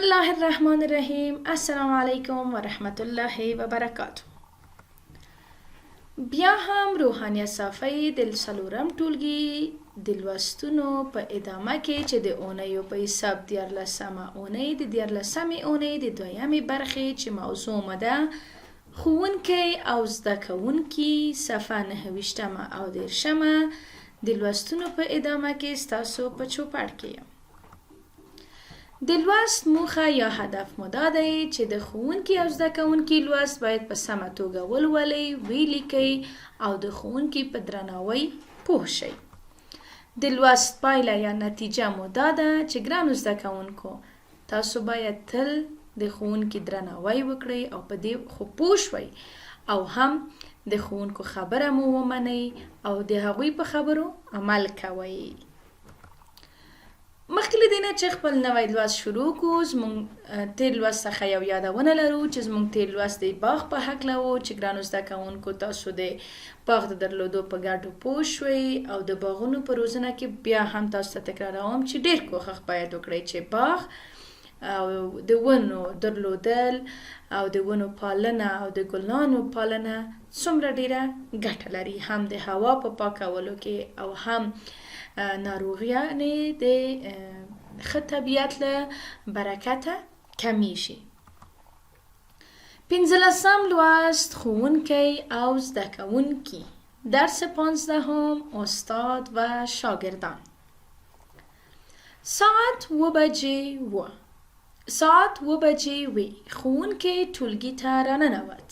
الله الرحمن الرحیم. السلام علیکم و رحمت الله و برکاته. بیا هم روحانیت صافی د څلورم ټولګي د لوستونو په ادامه کې چې د اونیو په حساب 14مه اونۍ د 14مې اونۍ د دویمې برخې چې موضوع مو ده ښوونکی او زده کوونکي صفحه 9 او 10 د لوستونو په ادامه کې ستاسو په چوپړ کې یم. د لوست موخه یا هدف مو دا دی چې د ښوونکي او زده کوونکي لوست باید په سمه توګه ولولئ، ولیکئ او د ښوونکي په درناوي پوه شئ. د لوست پایله یا نتیجه مو دا ده چې ګرانو زده کوونکو تاسو باید تل د ښوونکي درناوی وکړئ او په دې خو پوه شوئ او هم د ښوونکو خبره مو ومنئ او د هغوی په خبرو عمل کوئ. مخکې له دې نه چې خپل نوی لوست شروع کړو، زموږ تیر لوست څخه یو یادونه لرو چې زموږ تیر لوست د باغ په هکله و چې ګرانو زده کوونکو تاسو د باغ د درلودو په ګټو پوه شوئ او د باغونو په روزنه کې بیا هم تاسو ته تکراروم چې ډېر کوښښ باید وکړئ چې باغ او د ونو درلودل او د ونو پالنه او د ګلانو پالنه څومره ډېره ګټه لري، هم د هوا په پاکولو کې او هم ناروغیانې د ښه طبیعت له برکته کمیږي. 15 لوست ښوونکی او زده کوونکي. درس 15 استاد و شاگردان. ساعت 7 بجې وې. ښوونکی ټولګي ته راننوت.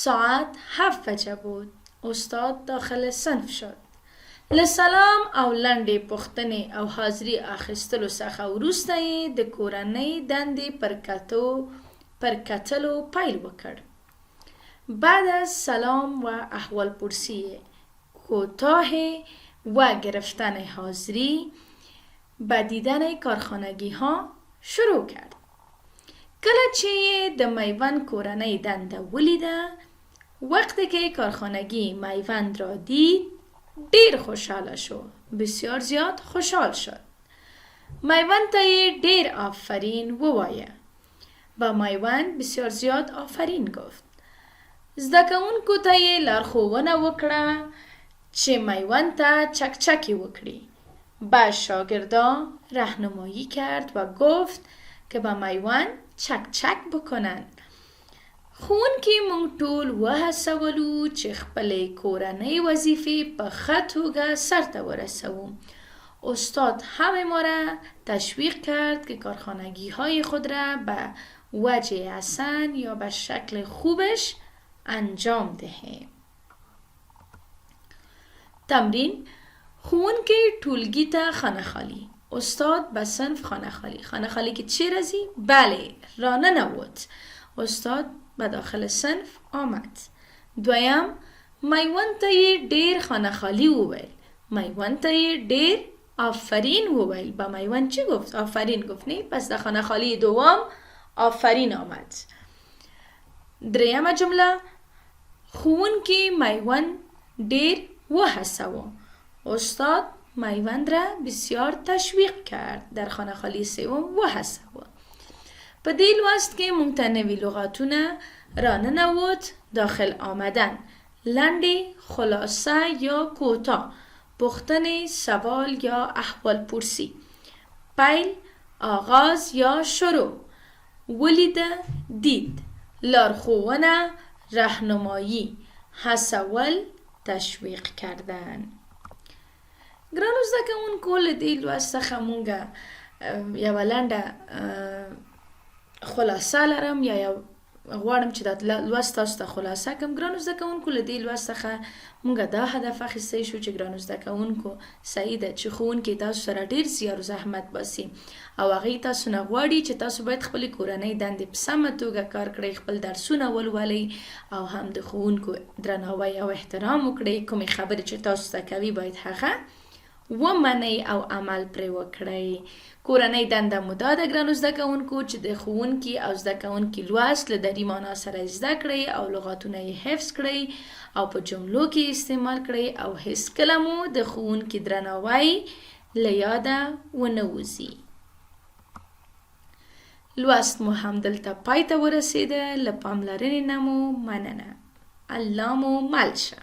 ساعت 7 بجه بود. استاد داخل صنف شد. له سلام او لنډې پوښتنې او حاضري اخیستلو څخه وروسته یې د کورنۍ دندې پر کتلو پیل وکړ. بعد از سلام و احوال پرسی کوتاه و گرفتن حاضری به دیدن کارخانگی ها شروع کرد. کله چې د میوند کورنۍ دنده ولیده، وقتی که کارخانگی میوند را دید ډیر خوشحاله شو. بسیار زیاد خوشحال شد. میوند ته یې ډیر آفرین ووایه. با میوند بسیار زیاد آفرین گفت. زده کوونکو ته یې لارښوونه وکړه چې میوند ته چکچکی وکړي. با شاگردان راهنمایی کرد و گفت که با میوند چکچک بکنند. ښوونکي موږ ټول وهڅولو چې خپلې کورنۍ وظیفې په ښه توګه سرته ورسوو. استاد همه ما را تشویق کرد که کارخانگی های خود را به وجه حسن یا به شکل خوبش انجام دهیم. تمرین: ښوونکی ټولګي ته خانه خالی. استاد به صنف خانه خالی. خانه خالی که چی رازی؟ بله، راننوت. استاد به داخل صنف آمد. دویم، میوند ته یې ډیر خانه خالی وویل. میوند ته یې ډیر آفرین وویل. با میوند چی گفت؟ آفرین گفت. نه؟ پس در خانه خالی دوم آفرین آمد. دریمه جمله، ښوونکی میوند ډیر وهڅاوه. استاد میوند را بسیار تشویق کرد. در خانه خالی سوم وهڅاوه. په دې لوست کې موږ ته نوي لغاتونه راننوت: داخل آمدن، لنډې، خلاصه یا کوتاه، پوښتنې، سوال یا احوال پرسی، پیل، آغاز یا شروع، ولیده، دید، لارښوونه، راهنمایی، هڅول، تشویق کردن. ګرانو زده کوونکو له دې لوست څخه موږ یوه لنډه خلاصه لرم یا یو غواړم چې دا لوست تاسو ته خلاصه کړم. ګرانو زده کوونکو له دې لوست څخه موږ دا هدف اخیستی شو چې ګرانو زده کوونکو صحیح ده چې ښوونکي تاسو سره ډېر زیار و زحمت باسي او هغې تاسو نه غواړي چې تاسو باید خپلې کورنۍ دندې په سمه توګه کار کړئ، خپل درسونه ولولئ او هم د ښوونکو درناوی او احترام وکړئ. کومې خبرې چې تاسو ته کوي باید هغه ومنئ او عمل پرې وکړئ. کورنۍ دنده مو دا ده ګرانو زده کوونکو چې د ښوونکي او زده کوونکي لوست له دري معنا سره زده کړئ او لغاتونه یې حفظ کړئ او په جملو کې استعمال کړئ او هیڅکله مو د ښوونکي درناوی له یاده ونه وځي. لوست مو همدلته پای ته ورسیده. له پاملرنې نه مو مننه. الله مو مل شه.